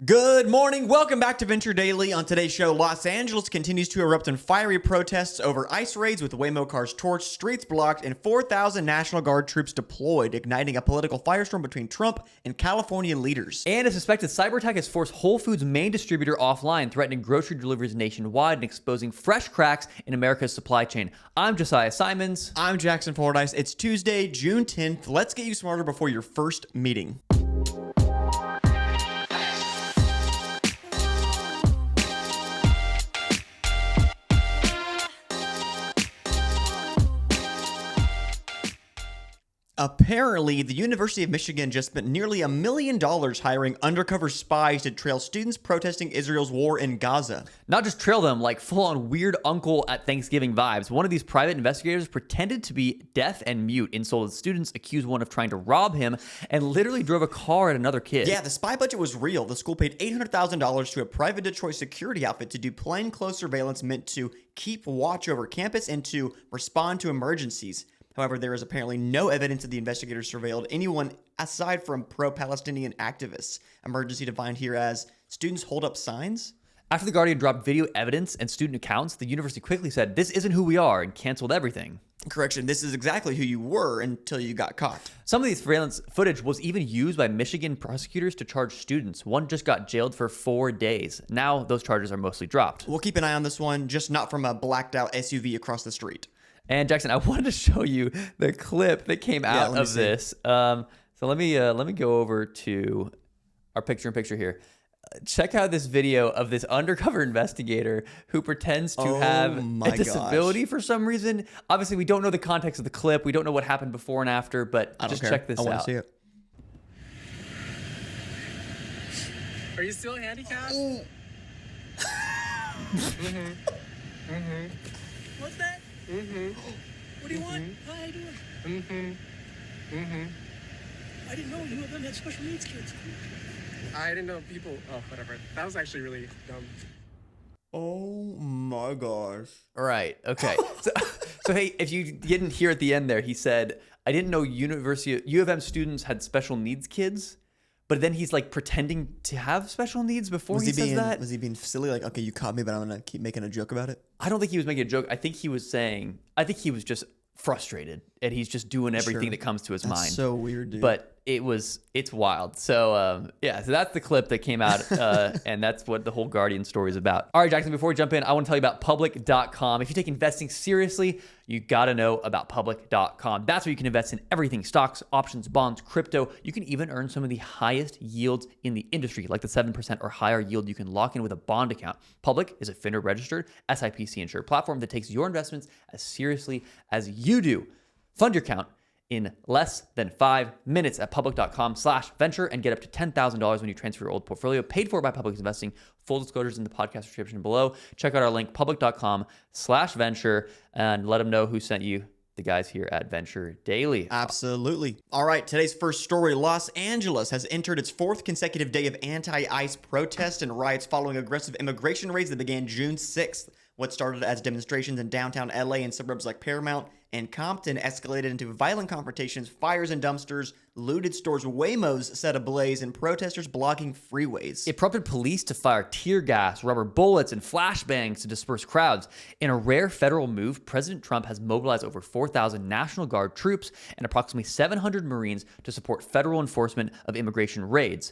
Good morning. Welcome back to Venture Daily. On today's show, Los Angeles continues to erupt in fiery protests over ICE raids with Waymo cars torched, streets blocked, and 4,000 National Guard troops deployed, igniting a political firestorm between Trump and California leaders. And a suspected cyberattack has forced Whole Foods' main distributor offline, threatening grocery deliveries nationwide and exposing fresh cracks in America's supply chain. I'm Josiah Simons. I'm Jackson Fordyce. It's Tuesday, June 10th. Let's get you smarter before your first meeting. Apparently, the University of Michigan just spent nearly $1 million hiring undercover spies to trail students protesting Israel's war in Gaza. Not just trail them, like full-on weird uncle at Thanksgiving vibes. One of these private investigators pretended to be deaf and mute, insulted students, accused one of trying to rob him, and literally drove a car at another kid. Yeah, the spy budget was real. The school paid $800,000 to a private Detroit security outfit to do plainclothes surveillance meant to keep watch over campus and to respond to emergencies. However, there is apparently no evidence that the investigators surveilled anyone aside from pro-Palestinian activists. Emergency defined here as students hold up signs. After The Guardian dropped video evidence and student accounts, the university quickly said, "This isn't who we are," and canceled everything. Correction, this is exactly who you were until you got caught. Some of these surveillance footage was even used by Michigan prosecutors to charge students. One just got jailed for 4 days. Now those charges are mostly dropped. We'll keep an eye on this one, just not from a blacked out SUV across the street. And Jackson, I wanted to show you the clip that came out of this. So let me go over to our picture-in-picture here. Check out this video of this undercover investigator who pretends to have a disability for some reason. Obviously, we don't know the context of the clip. We don't know what happened before and after, but just check this out. I want to see it. Are you still handicapped? What's that? What do you want? How you doing? I didn't know you of them had special needs kids. I didn't know people. Oh, whatever. That was actually really dumb. Oh my gosh. All right. Okay. So hey, if you didn't hear at the end there, he said, "I didn't know U of M students had special needs kids." But then he's like pretending to have special needs before he says that. Was he being silly? Like, okay, you caught me, but I'm going to keep making a joke about it? I don't think he was making a joke. I think he was just frustrated and he's just doing everything that comes to his mind. That's so weird, dude. But it's wild. So so that's the clip that came out and that's what the whole Guardian story is about. All right, Jackson, before we jump in, I want to tell you about public.com. If you take investing seriously, you got to know about public.com. That's where you can invest in everything: stocks, options, bonds, crypto. You can even earn some of the highest yields in the industry, like the 7% or higher yield you can lock in with a bond account. Public is a FINRA registered, SIPC insured platform that takes your investments as seriously as you do. Fund your account in less than 5 minutes at public.com/venture and get up to $10,000 when you transfer your old portfolio paid for by Public Investing. Full disclosures in the podcast description below. Check out our link, public.com/venture, and let them know who sent you, the guys here at Venture Daily. Absolutely. All right, today's first story. Los Angeles has entered its fourth consecutive day of anti-ICE protests and riots following aggressive immigration raids that began June 6th. What started as demonstrations in downtown LA and suburbs like Paramount and Compton escalated into violent confrontations, fires in dumpsters, looted stores, Waymos set ablaze, and protesters blocking freeways. It prompted police to fire tear gas, rubber bullets, and flashbangs to disperse crowds. In a rare federal move, President Trump has mobilized over 4,000 National Guard troops and approximately 700 Marines to support federal enforcement of immigration raids.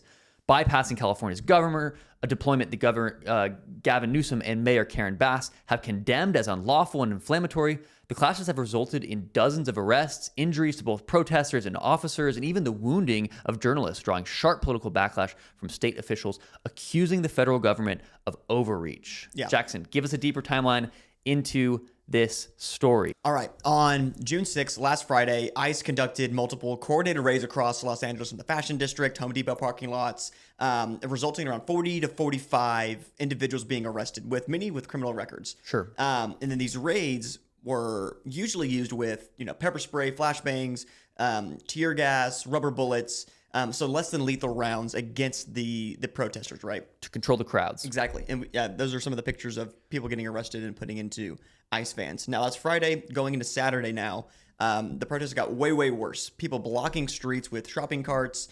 Bypassing California's governor, a deployment the governor Gavin Newsom and Mayor Karen Bass have condemned as unlawful and inflammatory. The clashes have resulted in dozens of arrests, injuries to both protesters and officers, and even the wounding of journalists, drawing sharp political backlash from state officials accusing the federal government of overreach. Yeah. Jackson, give us a deeper timeline into this story. All right. On June 6th, last Friday, ICE conducted multiple coordinated raids across Los Angeles in the Fashion District, Home Depot parking lots, resulting in around 40 to 45 individuals being arrested, with many with criminal records. Sure. And then these raids were usually used with, pepper spray, flashbangs, tear gas, rubber bullets, so less than lethal rounds against the protesters, right? To control the crowds. Exactly. And those are some of the pictures of people getting arrested and putting into ICE vans. Now, that's Friday, going into Saturday now. The protests got way, way worse. People blocking streets with shopping carts,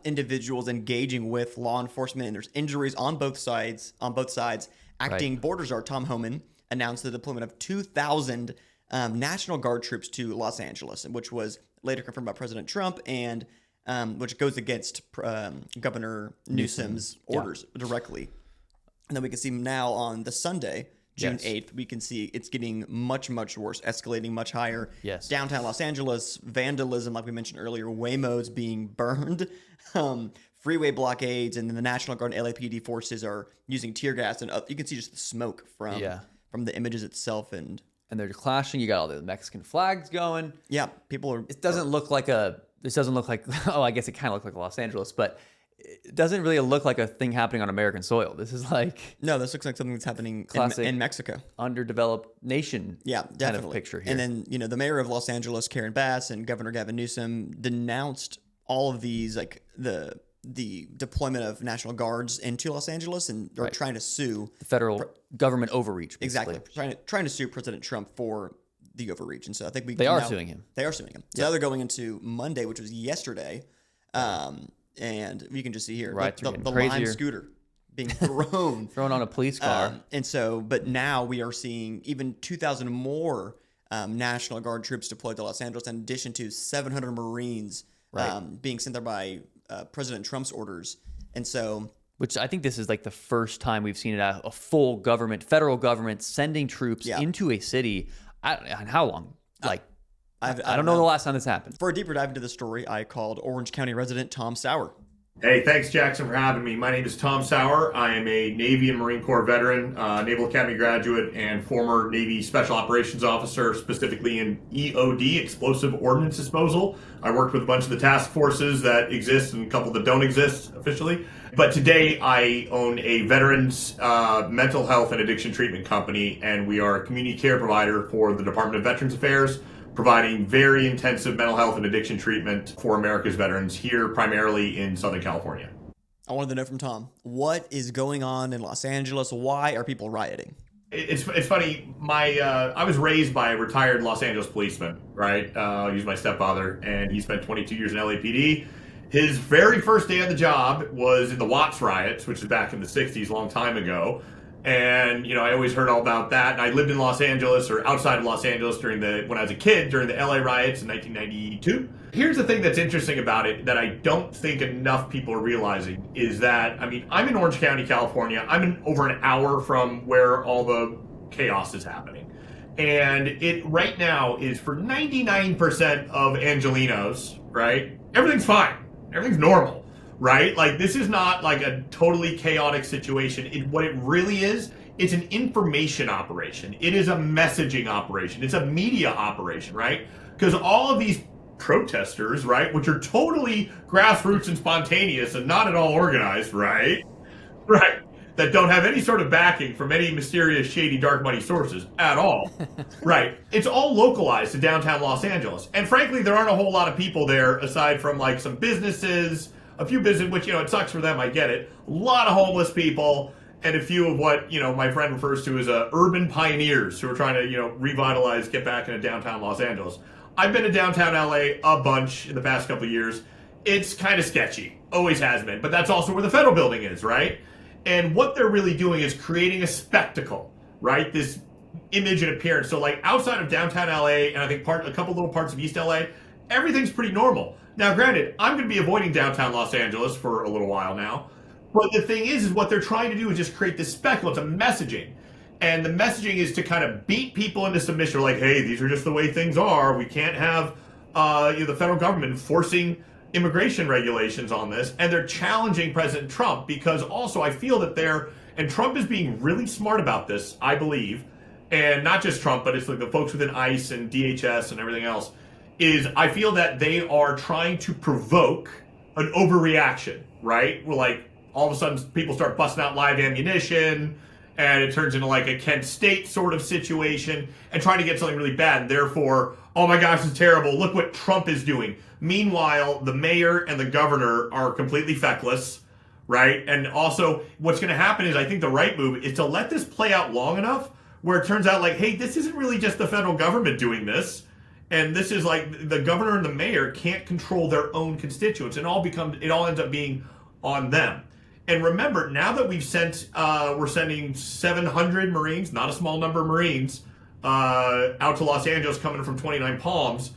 individuals engaging with law enforcement, and there's injuries on both sides. Acting Border Czar Tom Homan announced the deployment of 2,000 National Guard troops to Los Angeles, which was later confirmed by President Trump, and which goes against Governor Newsom's orders directly. And then we can see now on the Sunday, June 8th, we can see it's getting much, much worse, escalating much higher. Yes. Downtown Los Angeles, vandalism, like we mentioned earlier, Waymos being burned, freeway blockades, and then the National Guard and LAPD forces are using tear gas, and you can see just the smoke from the images itself. And they're clashing. You got all the Mexican flags going. Yeah, people are... This doesn't look like, oh, I guess it kind of looked like Los Angeles, but it doesn't really look like a thing happening on American soil. This is like... No, this looks like something that's happening in Mexico. Underdeveloped nation definitely. Kind of picture here. And then, the mayor of Los Angeles, Karen Bass, and Governor Gavin Newsom denounced all of these, like the deployment of National Guards into Los Angeles, and they're trying to sue... The federal government overreach, basically. Exactly. Trying to sue President Trump for the overreach. And so I think They are suing him. They are suing him. So now they're going into Monday, which was yesterday. And you can just see here the Lime scooter being thrown on a police car. But now we are seeing even 2,000 more National Guard troops deployed to Los Angeles, in addition to 700 Marines being sent there by President Trump's orders. And so, which I think this is like the first time we've seen it, a full federal government sending troops into a city. And how long? I don't know the last time this happened. For a deeper dive into the story, I called Orange County resident Tom Sauer. Hey, thanks, Jackson, for having me. My name is Tom Sauer. I am a Navy and Marine Corps veteran, Naval Academy graduate, and former Navy Special Operations Officer, specifically in EOD, Explosive Ordnance Disposal. I worked with a bunch of the task forces that exist and a couple that don't exist officially. But today I own a veterans mental health and addiction treatment company, and we are a community care provider for the Department of Veterans Affairs, providing very intensive mental health and addiction treatment for America's veterans here, primarily in Southern California. I wanted to know from Tom, what is going on in Los Angeles? Why are people rioting? It's funny. I was raised by a retired Los Angeles policeman, right? He's my stepfather, and he spent 22 years in LAPD. His very first day on the job was in the Watts riots, which is back in the 60s, a long time ago. And, I always heard all about that. And I lived in Los Angeles, or outside of Los Angeles, when I was a kid, during the LA riots in 1992. Here's the thing that's interesting about it that I don't think enough people are realizing is that, I'm in Orange County, California. I'm over an hour from where all the chaos is happening. And it right now is for 99% of Angelinos, right? Everything's fine. Everything's normal. Right? Like, this is not like a totally chaotic situation. What it really is, it's an information operation. It is a messaging operation. It's a media operation, right? Because all of these protesters, right, which are totally grassroots and spontaneous and not at all organized, right? Right. That don't have any sort of backing from any mysterious, shady, dark money sources at all. Right. It's all localized to downtown Los Angeles. And frankly, there aren't a whole lot of people there aside from like some businesses, a few businesses, which, it sucks for them, I get it. A lot of homeless people, and a few of what, my friend refers to as urban pioneers who are trying to, revitalize, get back into downtown Los Angeles. I've been to downtown LA a bunch in the past couple of years. It's kind of sketchy. Always has been. But that's also where the federal building is, right? And what they're really doing is creating a spectacle, right? This image and appearance. So, like, outside of downtown LA, and I think a couple little parts of East LA, everything's pretty normal. Now, granted, I'm going to be avoiding downtown Los Angeles for a little while now. But the thing is what they're trying to do is just create this spectacle. It's a messaging. And the messaging is to kind of beat people into submission. Like, hey, these are just the way things are. We can't have the federal government enforcing immigration regulations on this. And they're challenging President Trump because also I feel that and Trump is being really smart about this, I believe. And not just Trump, but it's like the folks within ICE and DHS and everything else. I feel that they are trying to provoke an overreaction, right? Where like all of a sudden people start busting out live ammunition and it turns into like a Kent State sort of situation and trying to get something really bad. And therefore, oh my gosh, it's terrible. Look what Trump is doing. Meanwhile, the mayor and the governor are completely feckless, right? And also what's going to happen is I think the right move is to let this play out long enough where it turns out like, hey, this isn't really just the federal government doing this. And this is like the governor and the mayor can't control their own constituents, and it all ends up being on them. And remember, now that we're sending 700 Marines, not a small number of Marines, out to Los Angeles coming from 29 Palms.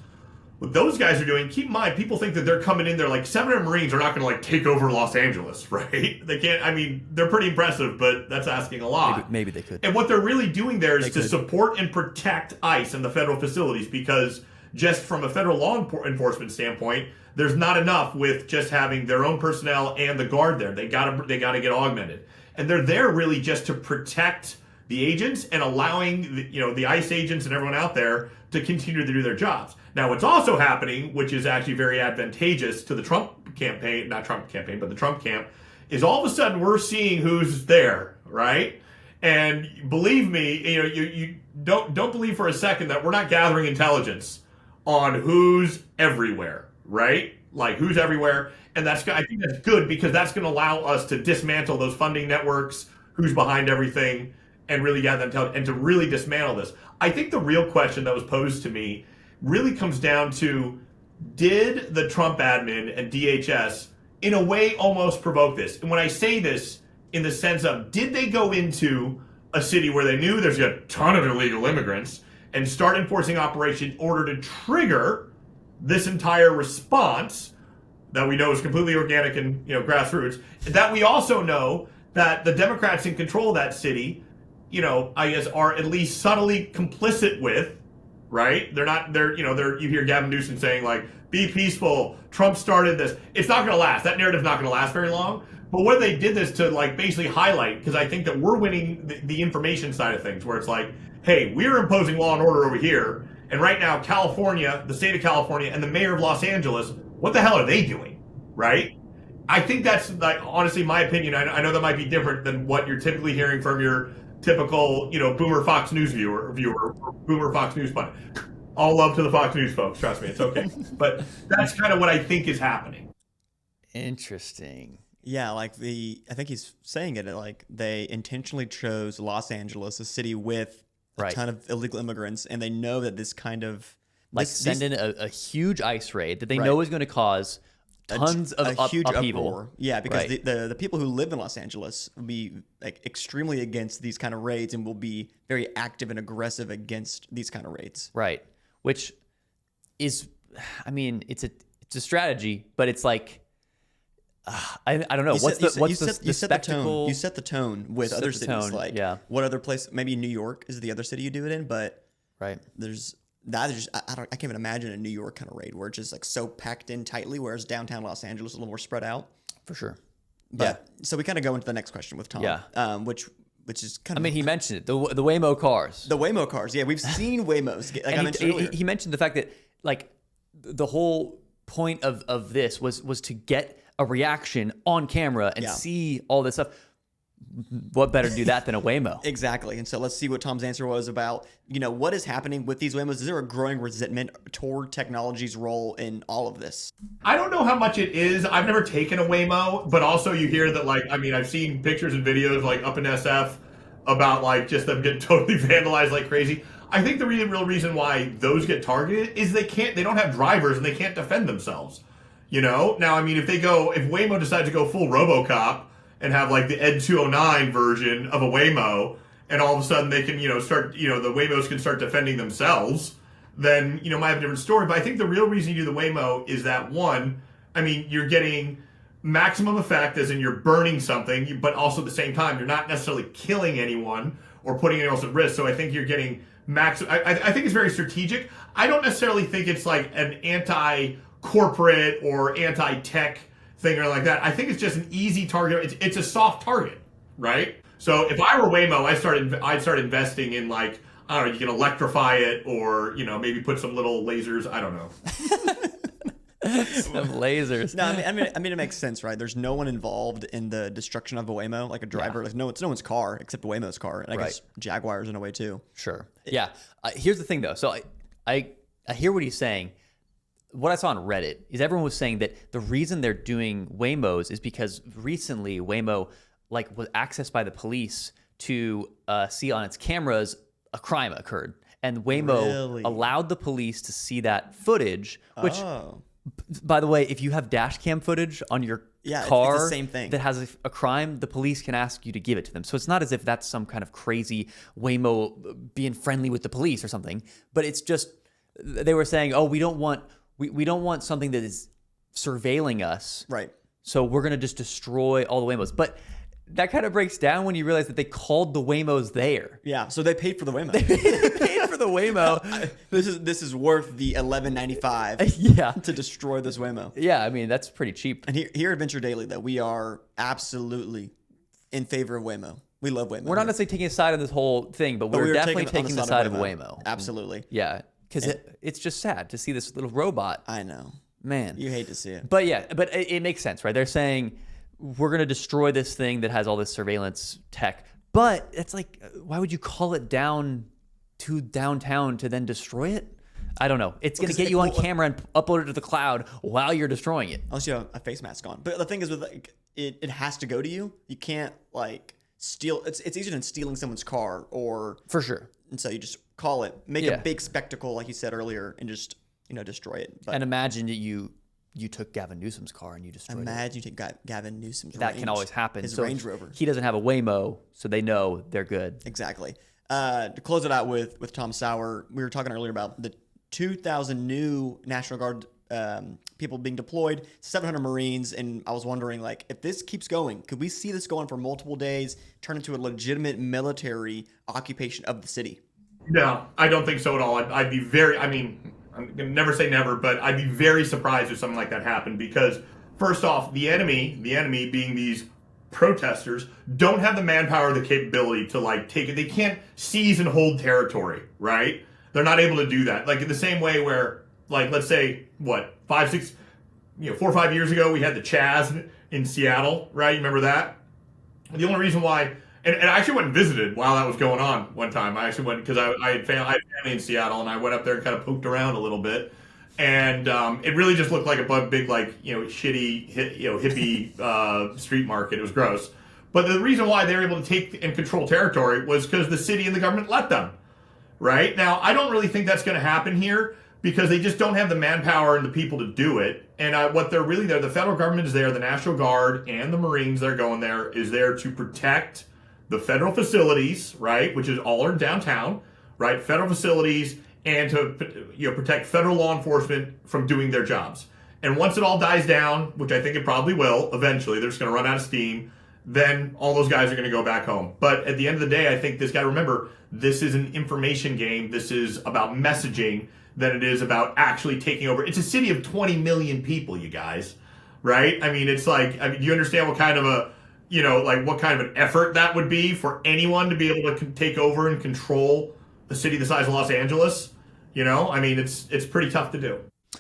What those guys are doing, keep in mind, people think that they're coming in there like 700 Marines are not going to like take over Los Angeles, right? They can't. I mean, they're pretty impressive, but that's asking a lot. Maybe they could. And what they're really doing there is to support and protect ICE and the federal facilities, because just from a federal law enforcement standpoint, there's not enough with just having their own personnel and the guard there. They gotta get augmented, and they're there really just to protect the agents and allowing the ICE agents and everyone out there to continue to do their jobs. Now, what's also happening, which is actually very advantageous to the Trump campaign, not Trump campaign, but the Trump camp, is all of a sudden we're seeing who's there, right? And believe me, you don't believe for a second that we're not gathering intelligence on who's everywhere, right? Like who's everywhere. And I think that's good, because that's going to allow us to dismantle those funding networks, who's behind everything, and really gather intelligence and to really dismantle this. I think the real question that was posed to me really comes down to, did the Trump admin and DHS in a way almost provoke this? And when I say this in the sense of, did they go into a city where they knew there's a ton of illegal immigrants and start enforcing operation in order to trigger this entire response that we know is completely organic and grassroots, that we also know that the Democrats in control of that city, I guess, are at least subtly complicit with, right? You hear Gavin Newsom saying like, be peaceful, Trump started this. It's not going to last. That narrative's not going to last very long. But what they did this to like basically highlight, because I think that we're winning the information side of things, where it's like, hey, we're imposing law and order over here, and right now California, the state of California, and the mayor of Los Angeles, what the hell are they doing, right? I think that's like honestly my opinion. I know that might be different than what you're typically hearing from your typical, boomer Fox News viewer, or boomer Fox News pundit. All love to the Fox News folks, trust me, it's okay. But that's kind of what I think is happening. Interesting. Yeah, I think he's saying it like they intentionally chose Los Angeles, a city with a ton of illegal immigrants, and they know that this kind of send in a huge ICE raid that they know is going to cause tons of huge upheaval. Uproar. Yeah, because the people who live in Los Angeles will be like extremely against these kind of raids and will be very active and aggressive against these kind of raids. Right. Which is, I mean, it's a strategy, but it's like, I don't know. What's the spectacle? You set the tone with other cities. What other place? Maybe New York is the other city you do it in, but there's I can't even imagine a New York kind of raid where it's just like so packed in tightly, whereas downtown Los Angeles is a little more spread out. For sure. But so we kind of go into the next question with Tom. Yeah. Which is kind of. I mean, he mentioned it. The Waymo cars. The Waymo cars. Yeah, we've seen Waymos. Like I mentioned earlier. He mentioned the fact that like the whole point of this was to get a reaction on camera and see all this stuff. What better to do that than a Waymo? Exactly. And so let's see what Tom's answer was about, what is happening with these Waymos. Is there a growing resentment toward technology's role in all of this? I don't know how much it is. I've never taken a Waymo, but also you hear that I've seen pictures and videos like up in SF about like just them getting totally vandalized like crazy. I think the real reason why those get targeted is they don't have drivers and they can't defend themselves. Now, I mean, if Waymo decides to go full RoboCop and have like the Ed 209 version of a Waymo, and all of a sudden they can, start, the Waymos can start defending themselves, then, might have a different story. But I think the real reason you do the Waymo is that, one, I mean, you're getting maximum effect, as in you're burning something, but also at the same time, you're not necessarily killing anyone or putting anyone else at risk. So I think you're getting I think it's very strategic. I don't necessarily think it's like an anti-corporate or anti-tech thing or like that. I think it's just an easy target. It's a soft target, right? So if I were Waymo, I'd start investing in like, I don't know, you can electrify it or, maybe put some little lasers. I don't know. Some lasers. No, I mean, it makes sense, right? There's no one involved in the destruction of a Waymo, like a driver. Like it's no one's car except Waymo's car, and I guess Jaguars in a way too. Sure. Yeah. Here's the thing, though. So I hear what he's saying. What I saw on Reddit is everyone was saying that the reason they're doing Waymos is because recently Waymo was accessed by the police to see on its cameras a crime occurred. and Waymo Really? allowed the police to see that footage, which Oh. by the way, if you have dash cam footage on your Yeah, it's car the same thing. that has a crime, the police can ask you to give it to them. So it's not as if that's some kind of crazy Waymo being friendly with the police or something, but it's just they were saying, "Oh, we don't want something that is surveilling us. Right. So we're going to just destroy all the Waymos." But that kind of breaks down when you realize that they called the Waymos there. Yeah. So they paid for the Waymo. They paid for the Waymo. This is worth the $11.95 Yeah. to destroy this Waymo. Yeah, I mean, that's pretty cheap. And here at Venture Daily, that we are absolutely in favor of Waymo. We love Waymo. We're not necessarily taking a side on this whole thing, but we're we are definitely taking on taking the side of Waymo. Absolutely. Yeah, because it's just sad to see this little robot. I know. Man. You hate to see it. But yeah, but it makes sense, right? They're saying we're going to destroy this thing that has all this surveillance tech. But it's like, why would you call it down to downtown to then destroy it? I don't know. It's going to get you on camera and upload it to the cloud while you're destroying it. Unless you have a face mask on. But the thing is with like it has to go to you. You can't like steal. It's easier than stealing someone's car or For sure. and so you just call it, make Yeah. a big spectacle like you said earlier, and just destroy it. But And imagine that you took Gavin Newsom's car and you destroyed it. imagine you take Gavin Newsom's That can always happen. His So Range Rover. He doesn't have a Waymo, so they know they're good. Exactly. To close it out with Tom Sauer, we were talking earlier about the 2,000 new National Guard people being deployed, 700 Marines, and I was wondering, like, if this keeps going, could we see this go on for multiple days, turn into a legitimate military occupation of the city? No, I don't think so at all. I'd be very, I mean, I'm going to never say never, but I'd be very surprised if something like that happened because, first off, the enemy being these protesters, don't have the manpower or the capability to, like, take it. They can't seize and hold territory, right? They're not able to do that. Like, in the same way where, like, let's say, 4 or 5 years ago, we had the Chaz in Seattle, right? You remember that? The only reason why... And I actually went and visited while that was going on one time. I actually went because I had family in Seattle, and I went up there and kind of poked around a little bit. And it really just looked like a big, like, shitty, hippie street market. It was gross. But the reason why they were able to take and control territory was because the city and the government let them. Right? Now, I don't really think that's going to happen here because they just don't have the manpower and the people to do it. And what they're really there, the federal government is there, the National Guard and the Marines that are going there is there to protect the federal facilities, right, which is all are downtown, right, federal facilities, and to protect federal law enforcement from doing their jobs. And once it all dies down, which I think it probably will, eventually, they're just going to run out of steam, then all those guys are going to go back home. But at the end of the day, I think this got to remember, this is an information game. This is about messaging than it is about actually taking over. It's a city of 20 million people, you guys, right? I mean, it's like, do you understand what kind of what kind of an effort that would be for anyone to be able to take over and control a city the size of Los Angeles? I mean, it's pretty tough to do.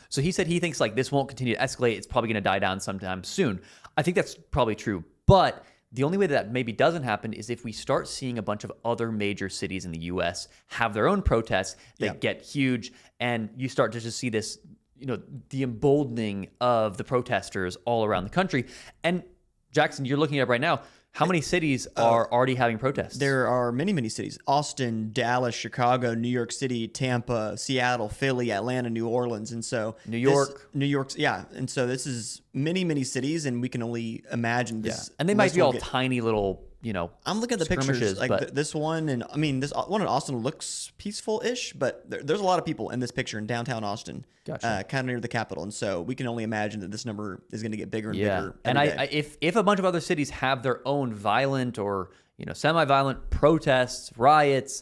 So he said he thinks like this won't continue to escalate. It's probably going to die down sometime soon. I think that's probably true. But the only way that maybe doesn't happen is if we start seeing a bunch of other major cities in the U.S. have their own protests that get huge, and you start to just see this, the emboldening of the protesters all around the country. And Jackson, you're looking at right now. How many cities are already having protests? There are many, many cities. Austin, Dallas, Chicago, New York City, Tampa, Seattle, Philly, Atlanta, New Orleans. And so New York. New York's, yeah. And so this is many, many cities, and we can only imagine this. And they might list be will all get- tiny little, I'm looking at the pictures, skirmishes, like but- this one, and I mean, this one in Austin looks peaceful-ish, but there's a lot of people in this picture in downtown Austin, Gotcha. kind of near the Capitol, and so we can only imagine that this number is going to get bigger and Yeah, bigger. and every day. if a bunch of other cities have their own violent or semi-violent protests, riots,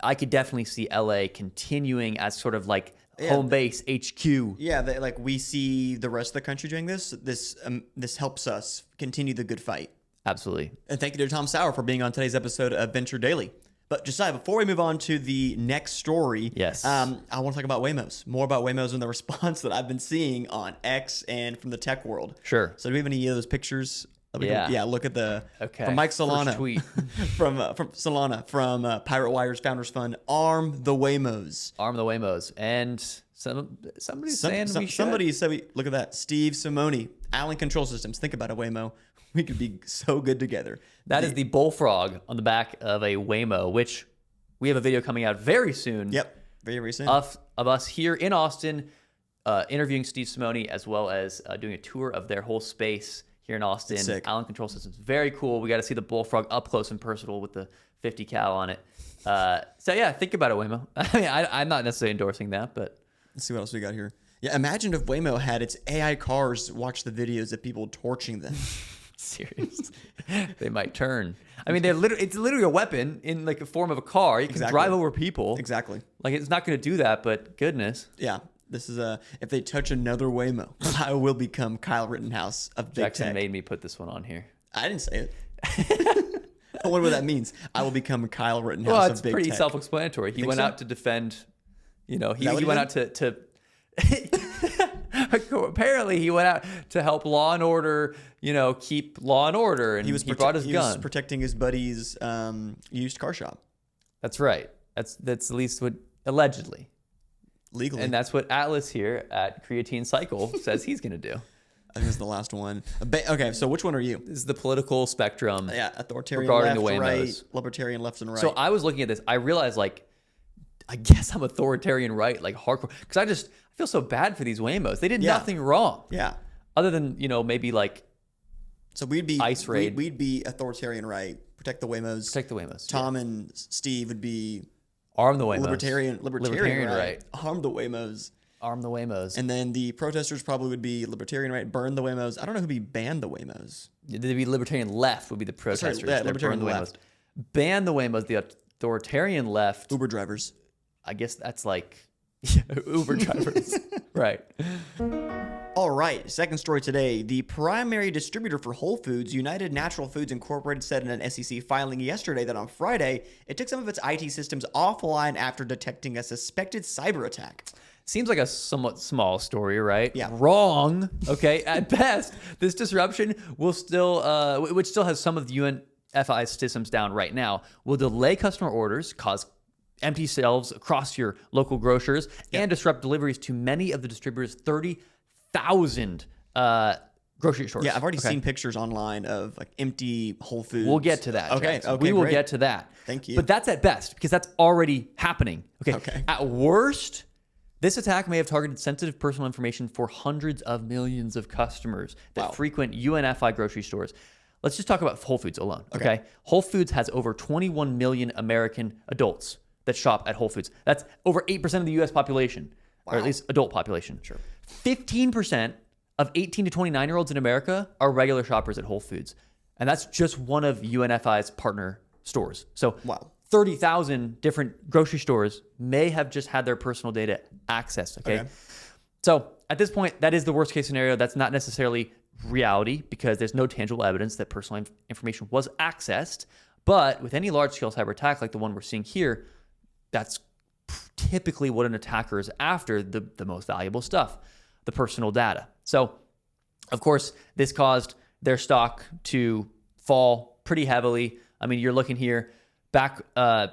I could definitely see LA continuing as sort of like home base HQ. Yeah, like we see the rest of the country doing this. This helps us continue the good fight. Absolutely. And thank you to Tom Sauer for being on today's episode of Venture Daily. But Josiah, before we move on to the next story, Yes. I want to talk about Waymos. More about Waymos and the response that I've been seeing on X and from the tech world. Sure. So do we have any of those pictures? Yeah. Look at the Okay. from Mike First Solana tweet. from Solana from Pirate Wire's Founders Fund. Arm the Waymos. Arm the Waymos. And somebody's saying we should. Somebody said look at that. Steve Simoni, Allen Control Systems. Think about a Waymo. We could be so good together. That is the bullfrog on the back of a Waymo, which we have a video coming out very soon. Yep. Very recent. Of us here in Austin, interviewing Steve Simoni, as well as doing a tour of their whole space here in Austin. Sick. Allen Control Systems. Very cool. We got to see the Bullfrog up close and personal with the 50 cal on it. So yeah, think about it, Waymo. I mean, I'm not necessarily endorsing that, but Let's see what else we got here. Yeah, imagine if Waymo had its AI cars watch the videos of people torching them. serious. They might turn. I mean, it's literally a weapon in like a form of a car. You can Exactly. drive over people. Exactly. Like it's not going to do that, but goodness. Yeah. This is if they touch another Waymo, I will become Kyle Rittenhouse of Big Jackson Tech. made me put this one on here. I didn't say it. I wonder what that means. I will become Kyle Rittenhouse Well, of it's Big pretty Tech. self-explanatory. He think went so? out to defend, he that what went he out to apparently he went out to help law and order, keep law and order, and he brought his he gun. was protecting his buddy's used car shop That's right. That's at least what allegedly. legally. And that's what Atlas here at Creatine Cycle says he's going to do. I think it's the last one. Okay, so which one are you? This is the political spectrum. Yeah, authoritarian Regarding left, the Waymos. right, libertarian left and right. So I was looking at this. I realized, I guess I'm authoritarian right, like hardcore. Because I feel so bad for these Waymos. They did Yeah. nothing wrong. yeah. Other than, maybe So we'd be ICE raid. We'd be authoritarian right, protect the Waymos. protect the Waymos. Tom and Steve would be Arm the Waymos. libertarian right. Harm the Waymos. Arm the Waymos. And then the protesters probably would be libertarian right, burn the Waymos. I don't know who'd be ban the Waymos. They'd be libertarian left would be the protesters. yeah, They'd libertarian burn the left. Waymos. Ban the Waymos. The authoritarian left. Uber drivers. I guess that's Uber drivers. Right. All right, second story today. The primary distributor for Whole Foods, United Natural Foods Incorporated, said in an SEC filing yesterday that on Friday, it took some of its IT systems offline after detecting a suspected cyber attack. Seems like a somewhat small story, right? Yeah. Wrong. Okay. At best, this disruption will still, which still has some of the UNFI systems down right now, will delay customer orders, cause empty shelves across your local grocers, and disrupt deliveries to many of the distributors' 30,000 grocery stores. Yeah, I've already seen pictures online of empty Whole Foods. We'll get to that. Okay, Jackson. okay, we will great. get to that. Thank you. But that's at best because that's already happening. Okay. At worst, this attack may have targeted sensitive personal information for hundreds of millions of customers that frequent UNFI grocery stores. Let's just talk about Whole Foods alone. Okay. Whole Foods has over 21 million American adults that shop at Whole Foods. That's over 8% of the U.S. population, or at least adult population. Sure. 15% of 18 to 29-year-olds in America are regular shoppers at Whole Foods. And that's just one of UNFI's partner stores. So 30,000 different grocery stores may have just had their personal data accessed, okay? So at this point, that is the worst case scenario. That's not necessarily reality because there's no tangible evidence that personal information was accessed. But with any large-scale cyber attack like the one we're seeing here, that's typically what an attacker is after, the most valuable stuff, the personal data. So, of course, this caused their stock to fall pretty heavily. I mean, you're looking here back, I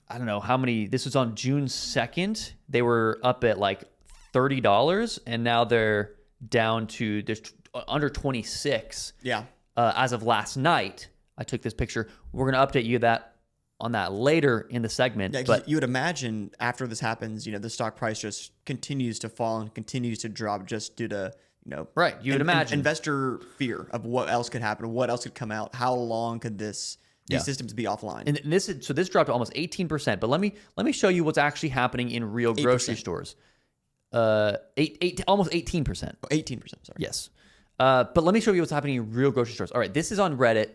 don't know how many, this was on June 2nd. They were up at like $30, and now they're down to under 26. Yeah. As of last night, I took this picture. We're going to update you on that later in the segment. Yeah, but you would imagine after this happens, the stock price just continues to fall and continues to drop just due to, right. You would imagine investor fear of what else could happen, what else could come out, how long could these systems be offline. And this dropped to almost 18%. But let me show you what's actually happening in real grocery stores. Almost 18%. 18%, sorry. Yes. But let me show you what's happening in real grocery stores. All right, this is on Reddit.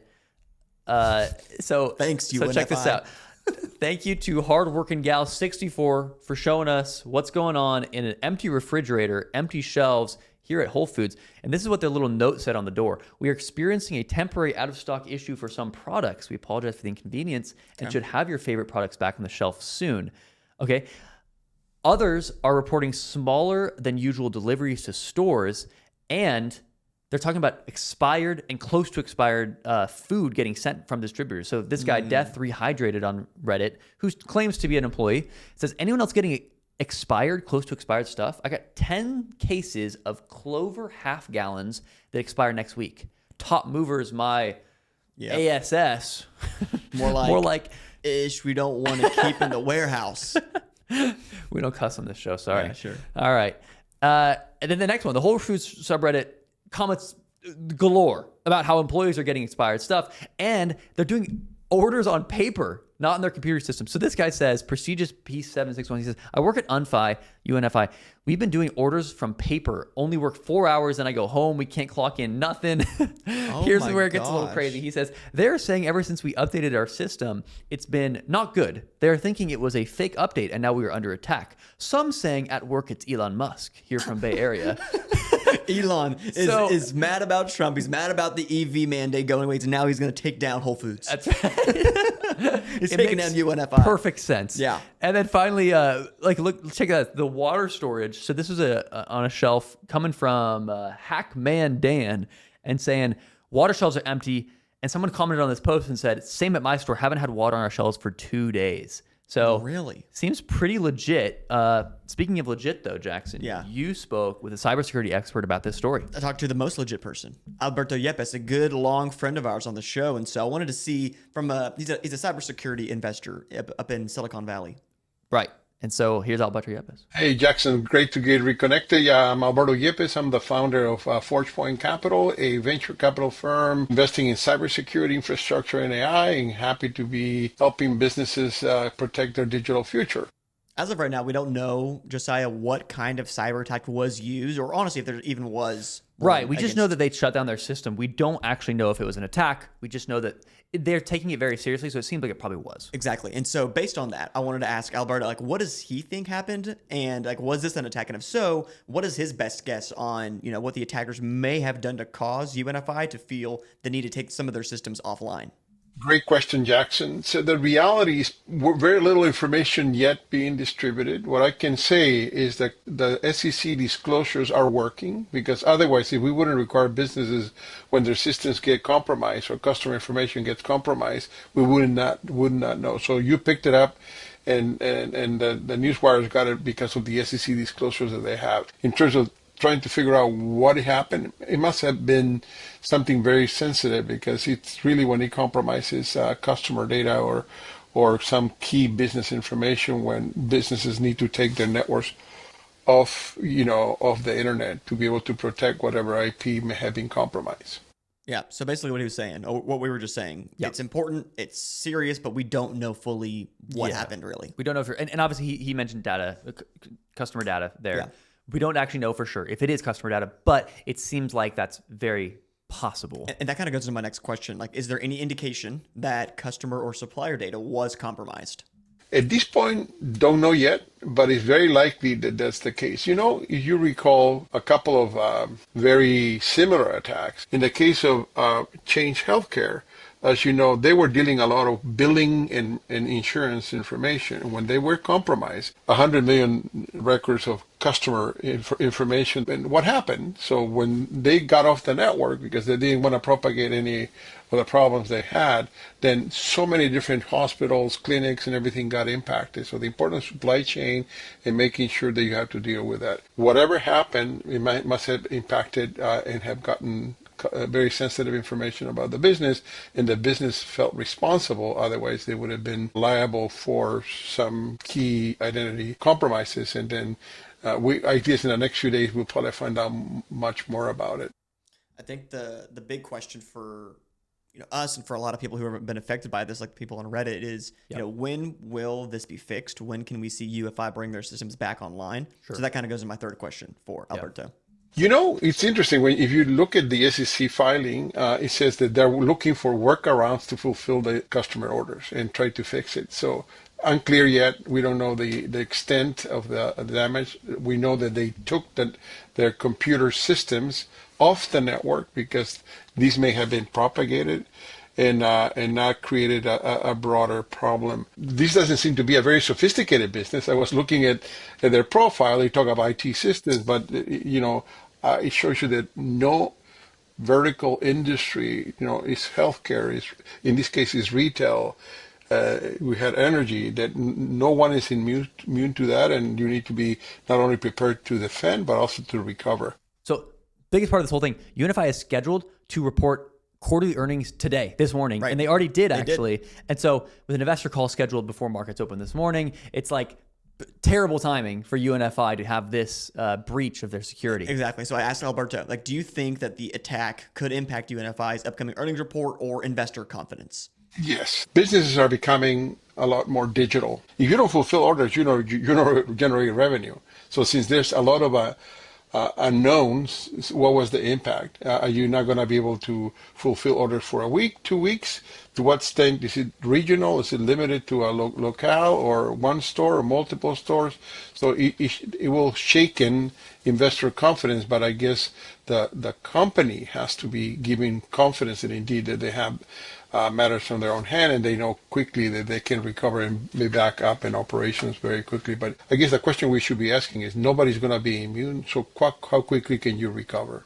So thanks, so check this out. Thank you to Hardworking Gal 64 for showing us what's going on in an empty refrigerator, empty shelves here at Whole Foods. And this is what their little note said on the door. We are experiencing a temporary out of stock issue for some products. We apologize for the inconvenience and should have your favorite products back on the shelf soon. Okay. Others are reporting smaller than usual deliveries to stores, and they're talking about expired and close to expired food getting sent from distributors. So this guy, Death Rehydrated on Reddit, who claims to be an employee, says, anyone else getting expired, close to expired stuff? I got 10 cases of Clover half gallons that expire next week. Top movers, my ASS. More like ish we don't want to keep in the warehouse. We don't cuss on this show. Sorry. Yeah, sure. All right. And then the next one, the Whole Foods subreddit comments galore about how employees are getting expired stuff, and they're doing orders on paper, not in their computer system. So this guy says, prestigious P761, he says, I work at Unifi. We've been doing orders from paper, only work 4 hours, and I go home. We can't clock in nothing. Here's where it gets a little crazy. He says, they're saying ever since we updated our system, it's been not good. They're thinking it was a fake update, and now we are under attack. Some saying at work it's Elon Musk here from Bay Area. Elon is mad about Trump. He's mad about the EV mandate going away. So now he's going to take down Whole Foods. That's right. He's taking down UNFI. Perfect sense. Yeah. And then finally, look, check out the water storage. So this was on a shelf coming from Hackman Dan and saying water shelves are empty. And someone commented on this post and said, same at my store. Haven't had water on our shelves for 2 days. So really seems pretty legit. Speaking of legit, though, Jackson, you spoke with a cybersecurity expert about this story. I talked to the most legit person, Alberto Yépez, a good long friend of ours on the show, and so I wanted to see from he's a cybersecurity investor up in Silicon Valley. Right. And so here's Alberto Yépez. Hey, Jackson. Great to get reconnected. Yeah, I'm Alberto Yépez. I'm the founder of Forgepoint Capital, a venture capital firm investing in cybersecurity infrastructure and AI, and happy to be helping businesses protect their digital future. As of right now, we don't know, Josiah, what kind of cyber attack was used, or honestly, if there even was. Right. We just know that they shut down their system. We don't actually know if it was an attack. We just know that they're taking it very seriously, so it seems like it probably was. Exactly. And so based on that, I wanted to ask Alberto, what does he think happened? And was this an attack? And if so, what is his best guess on, what the attackers may have done to cause UNFI to feel the need to take some of their systems offline? Great question, Jackson. So the reality is very little information yet being distributed. What I can say is that the SEC disclosures are working, because otherwise, if we wouldn't require businesses when their systems get compromised or customer information gets compromised, we would not know. So you picked it up, and the newswires got it because of the SEC disclosures that they have. In terms of trying to figure out what happened, it must have been something very sensitive, because it's really when it compromises customer data or some key business information, when businesses need to take their networks off the internet to be able to protect whatever IP may have been compromised. Yeah. So basically what he was saying, or what we were just saying, It's important, it's serious, but we don't know fully what happened really. We don't know and obviously he mentioned data, customer data there. Yeah. We don't actually know for sure if it is customer data, but it seems like that's very possible. And that kind of goes into my next question. Is there any indication that customer or supplier data was compromised? At this point, don't know yet, but it's very likely that that's the case. If you recall a couple of very similar attacks, in the case of Change Healthcare, as you know, they were dealing a lot of billing and insurance information. When they were compromised, 100 million records of customer information. And what happened? So when they got off the network because they didn't want to propagate any of the problems they had, then so many different hospitals, clinics, and everything got impacted. So the important supply chain and making sure that you have to deal with that. Whatever happened, it must have impacted and have gotten very sensitive information about the business, and the business felt responsible. Otherwise, they would have been liable for some key identity compromises. And then I guess in the next few days, we'll probably find out much more about it. I think the big question for us and for a lot of people who haven't been affected by this, like people on Reddit, is when will this be fixed? When can we see UFI bring their systems back online? Sure. So that kind of goes into my third question for Alberto. It's interesting. If you look at the SEC filing, it says that they're looking for workarounds to fulfill the customer orders and try to fix it. So unclear yet. We don't know the extent of the damage. We know that they took their computer systems off the network because these may have been propagated and not created a broader problem. This doesn't seem to be a very sophisticated business. I was looking at their profile. They talk about IT systems, but it shows you that no vertical industry, is healthcare, in this case is retail. We had energy, that no one is immune to that, and you need to be not only prepared to defend, but also to recover. So biggest part of this whole thing, Unifi is scheduled to report quarterly earnings today, this morning, Right. and they already did They did. actually. And so with an investor call scheduled before markets open this morning, it's like terrible timing for UNFI to have this breach of their security. Exactly. So I asked Alberto, like, do you think that the attack could impact UNFI's upcoming earnings report or investor confidence? Yes, businesses are becoming a lot more digital. If you don't fulfill orders, you're not generating revenue. So since there's a lot of unknowns, what was the impact? Are you not going to be able to fulfill orders for a week, 2 weeks? To what extent? Is it regional? Is it limited to a locale or one store or multiple stores? So it will shaken investor confidence, but I guess the company has to be giving confidence that indeed that they have matters from their own hand, and they know quickly that they can recover and be back up in operations very quickly. But I guess the question we should be asking is, nobody's going to be immune, so how quickly can you recover?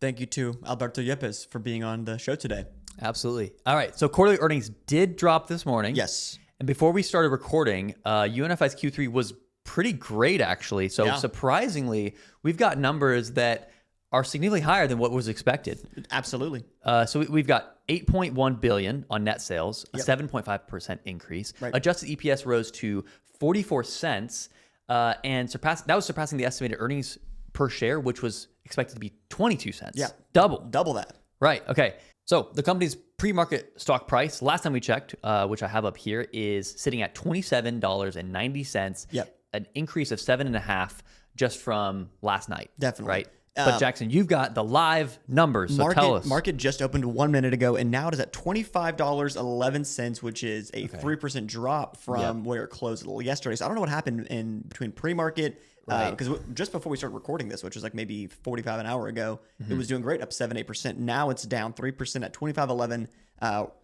Thank you to Alberto Yépez for being on the show today. Absolutely. All right. So quarterly earnings did drop this morning. Yes. And before we started recording, UNFI's Q3 was pretty great, actually. So surprisingly, we've got numbers that are significantly higher than what was expected. Absolutely. So we've got 8.1 billion on net sales, a 7.5% increase. Right. Adjusted EPS rose to 44 cents and that was surpassing the estimated earnings per share, which was expected to be 22 cents. Yeah. Double that. Right. Okay. So the company's pre-market stock price, last time we checked, which I have up here, is sitting at $27.90. Yep. An increase of 7.5 just from last night. Definitely. Right. But Jackson, you've got the live numbers, so tell us. Market just opened 1 minute ago, and now it is at $25.11, which is a 3% drop from where it closed yesterday. So I don't know what happened in between pre-market, because just before we started recording this, which was like maybe 45 an hour ago, it was doing great, up 7-8%. Now it's down 3% at $25.11.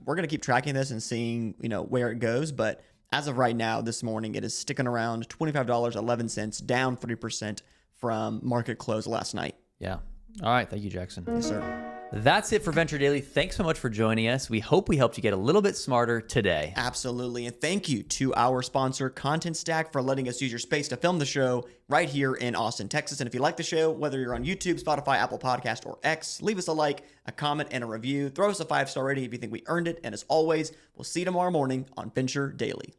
We're going to keep tracking this and seeing where it goes, but as of right now, this morning, it is sticking around $25.11, down 3% from market close last night. Yeah. All right. Thank you, Jackson. Yes, sir. That's it for Venture Daily. Thanks so much for joining us. We hope we helped you get a little bit smarter today. Absolutely. And thank you to our sponsor, Content Stack, for letting us use your space to film the show right here in Austin, Texas. And if you like the show, whether you're on YouTube, Spotify, Apple Podcast, or X, leave us a like, a comment, and a review. Throw us a 5-star rating if you think we earned it. And as always, we'll see you tomorrow morning on Venture Daily.